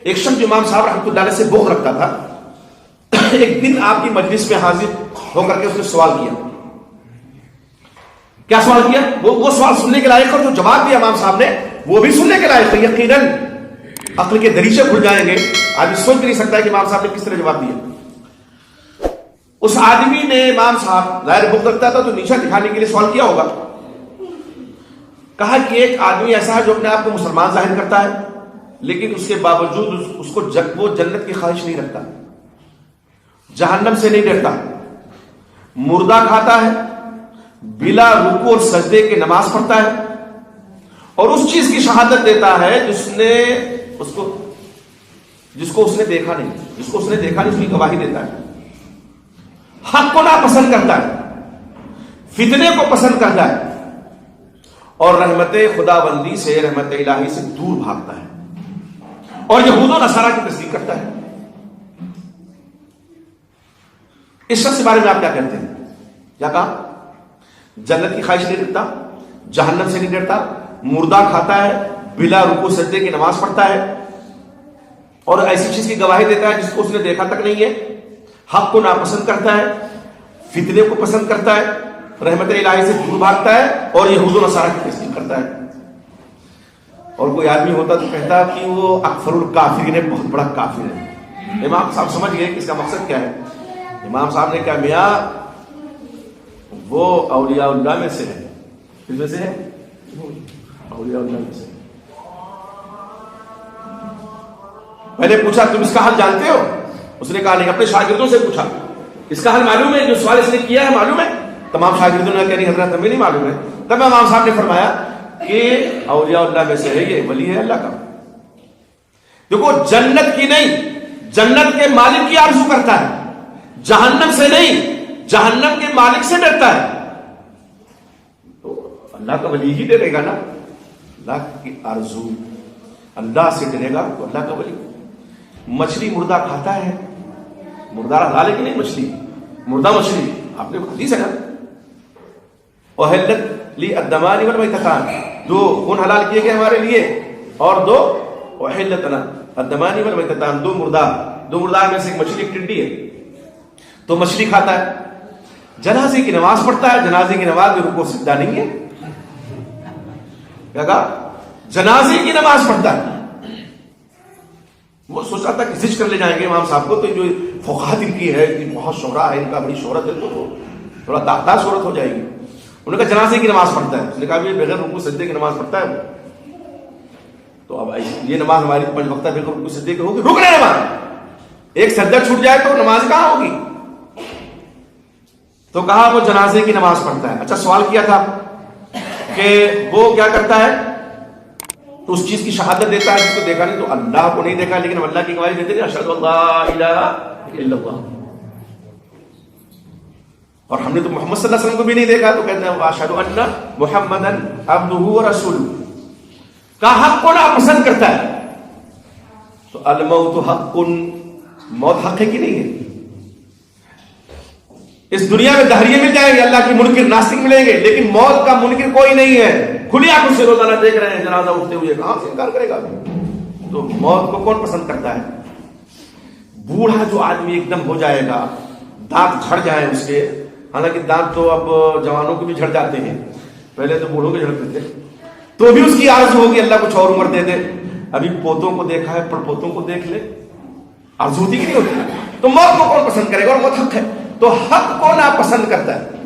ایک شخص امام صاحب رحمۃ اللہ علیہ سے بغض رکھتا تھا، ایک دن آپ کی مجلس میں حاضر ہو کر کے اس نے سوال کیا. کیا سوال کیا؟ وہ سوال سننے کے لائق اور جو جواب دیا امام صاحب نے وہ بھی سننے کے لائق ہے. یقیناً عقل کے دریچے کھل جائیں گے. آدمی سوچ بھی نہیں سکتا ہے کہ امام صاحب نے کس طرح جواب دیا. اس آدمی نے امام صاحب ظاہر بغض رکھتا تھا تو نیچا دکھانے کے لیے سوال کیا ہوگا. کہا کہ ایک آدمی ایسا ہے جو اپنے آپ کو مسلمان ظاہر کرتا ہے لیکن اس کے باوجود اس کو وہ جنت کی خواہش نہیں رکھتا، جہنم سے نہیں ڈرتا، مردہ کھاتا ہے، بلا رکوع اور سجدے کے نماز پڑھتا ہے اور اس چیز کی شہادت دیتا ہے جس کو اس نے دیکھا نہیں، اس کی گواہی دیتا ہے. حق کو ناپسند کرتا ہے، فتنے کو پسند کرتا ہے اور رحمت خدا بندی سے، رحمت الہی سے دور بھاگتا ہے اور یہود و نصارہ کی تصدیق کرتا ہے. اس شخص کے بارے میں آپ کیا کہتے ہیں؟ کیا کہا؟ جنت کی خواہش نہیں رکھتا، جہنم سے نہیں ڈرتا، مردہ کھاتا ہے، بلا رکوع سجدے کی نماز پڑھتا ہے اور ایسی چیز کی گواہی دیتا ہے جس کو اس نے دیکھا تک نہیں ہے، حق کو ناپسند کرتا ہے، فتنے کو پسند کرتا ہے، رحمت الہی سے دور بھاگتا ہے اور یہود و نصارہ کی تصدیق کرتا ہے. اور کوئی آدمی ہوتا تو کہتا کہ وہ اکثر الکافرین ہے، بہت بڑا کافر ہے. امام صاحب سمجھ گئے کہ اس کا مقصد کیا ہے. امام صاحب نے کہا میاں وہ اولیاء اللہ میں سے ہے. کس میں سے ہے؟ اولیاء اللہ میں سے. پہلے پوچھا تم اس کا حل جانتے ہو؟ اس نے کہا نہیں. اپنے شاگردوں سے پوچھا اس کا حل معلوم ہے؟ جو سوال اس نے کیا ہے معلوم ہے؟ تمام شاگردوں نے کہا نہیں حضرت ہمیں نہیں معلوم ہے. تب امام صاحب نے فرمایا کہ اولیاء اللہ میں سے ہے، یہ ولی ہے اللہ کا. دیکھو جنت کی نہیں، جنت کے مالک کی آرزو کرتا ہے، جہنم سے نہیں، جہنم کے مالک سے ڈرتا ہے. تو اللہ کا ولی ہی ڈرے گا نا. اللہ کی آرزو، اللہ سے ڈرے گا تو اللہ کا ولی. مچھلی مردہ کھاتا ہے، مردہ حلال ہے کہ نہیں؟ مچھلی، مردہ مچھلی آپ نے حدیث ہے نا، احلت لی الدمان والمیتتان، دو خون حلال کیے گئے ہمارے لیے اور دو احلت لنا الدمان والمیتتان، دو مردار میں سے ایک مچھلی ایک ٹڈی ہے. تو مچھلی کھاتا ہے، جنازے کی نماز پڑھتا ہے. جنازے کی نماز میں رکوع سجدہ نہیں ہے. کیا کہا؟ جنازے کی نماز پڑھتا ہے. وہ سوچا تھا کہ زج کر لے جائیں گے امام صاحب کو، تو جو فقہات ان کی ہے کہ بہت شہرا ہے، ان کا بڑی شہرت ہے، تو تھوڑا داغدار شہرت ہو جائے گی. انہوں نے کہا جنازے کی نماز پڑھتا ہے. اس نے کہا بغیر رکوع سجدے کی نماز پڑھتا ہے. تو اب یہ نماز ہماری 5 وقتہ بغیر رکوع سجدے کی ہوگی، رکن ہے نماز. ایک سجدہ چھوٹ جائے تو نماز کہاں ہوگی؟ تو کہا وہ جنازے کی نماز پڑھتا ہے. اچھا سوال کیا تھا کہ وہ کیا کرتا ہے؟ تو اس چیز کی شہادت دیتا ہے جس کو دیکھا نہیں. تو اللہ کو نہیں دیکھا لیکن اللہ کی گواہی دیتے ہیں اشہد اللہ الہ الا اللہ. اور ہم نے تو محمد صلی اللہ علیہ وسلم کو بھی نہیں دیکھا تو کہتے ہیں اشہد ان محمدا عبدہ ورسولہ. کا حق کو ناپسند کرتا ہے. تو الموت حق، موت حق ہے کہ نہیں ہے؟ اس دنیا میں دہریے مل جائیں گے، اللہ کی منکر ناصح ملیں گے، لیکن موت کا منکر کوئی نہیں ہے. کھلی آنکھوں سے روزانہ دیکھ رہے ہیں جنازہ اٹھتے ہوئے، کہاں سے انکار کرے گا؟ تو موت کو کون پسند کرتا ہے؟ بوڑھا جو آدمی ایک دم ہو جائے گا، دانت جھڑ جائیں اس کے، حالانکہ دانت تو اب جوانوں کے بھی جھڑ جاتے ہیں، پہلے تو بوڑھوں کے جھڑتے تھے، تو بھی اس کی آرزو ہوگی اللہ کچھ اور عمر دے دے. ابھی پوتوں کو دیکھا ہے، پر پوتوں کو دیکھ لے، آرزو ہوتی کہ نہیں ہوتی؟ تو موت کو کون پسند کرے گا؟ اور موت حق ہے. تو حق کو ناپسند کرتا ہے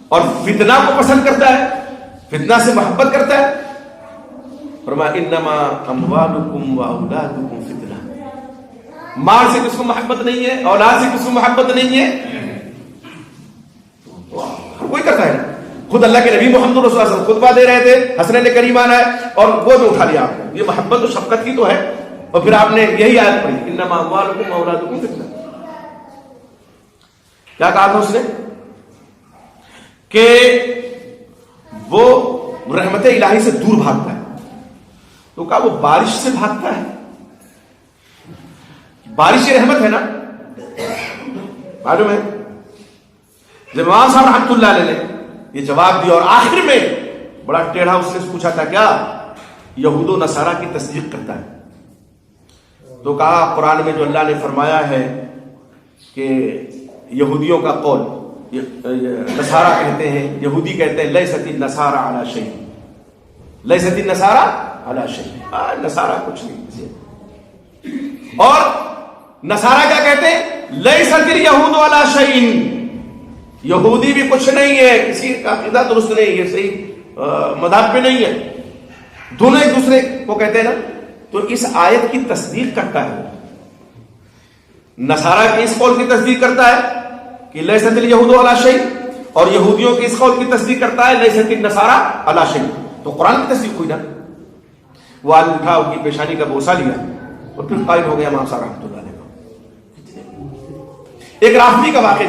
اور فتنہ کو پسند کرتا ہے، فتنہ سے محبت کرتا ہے. فرمایا انما اموالکم واولادکم فتنہ. مال سے کس کو محبت نہیں ہے، اولاد سے کس کو محبت نہیں ہے؟ کوئی کرتا ہے. خود اللہ کے نبی محمد رسول اللہ صلی اللہ علیہ وسلم خطبہ دے رہے تھے، حسنین کریم آنا ہے اور وہ بھی اٹھا لیا آپ نے. یہ محبت و شفقت کی تو ہے. اور پھر آپ نے یہی آیت پڑھی انما اموالکم واولادکم فتنہ. کیا کہا تھا اس نے؟ کہ وہ رحمت الہی سے دور بھاگتا ہے. تو کہا وہ بارش سے بھاگتا ہے. بارش یہ رحمت ہے نا، معلوم ہے. جب امام صاحب رحمۃ اللہ علیہ نے یہ جواب دیا اور آخر میں بڑا ٹیڑھا اس نے پوچھا تھا کیا یہود و نصارہ کی تصدیق کرتا ہے. تو کہا قرآن میں جو اللہ نے فرمایا ہے کہ یہودیوں کا قول، نصارہ کہتے ہیں، یہودی کہتے ہیں لیست النصارى علی شیء، لیست النصارى علی شیء، نصارہ کچھ نہیں. اور نصارہ کیا کہتے ہیں؟ لیست الیہود علی شیء، یہودی بھی کچھ نہیں ہے، کسی کا عقیدہ درست نہیں ہے، صحیح مذہب پہ نہیں ہے. دونوں ایک دوسرے کو کہتے ہیں نا. تو اس آیت کی تصدیق کرتا ہے، نصارہ کی اس قول کی تصدیق کرتا ہے کہ لیست الیہود علی شیء، اور یہودیوں کی اس قول کی تصدیق کرتا ہے لیست النصارى علی شیء. تو قرآن کی تصدیق ہوئی نا. وہ آدمی اٹھا، ان کی پیشانی کا بوسہ لیا اور پھر قائل ہو گیا امام صاحب رحمۃ اللہ علیہ. ایک رافضی کا واقعہ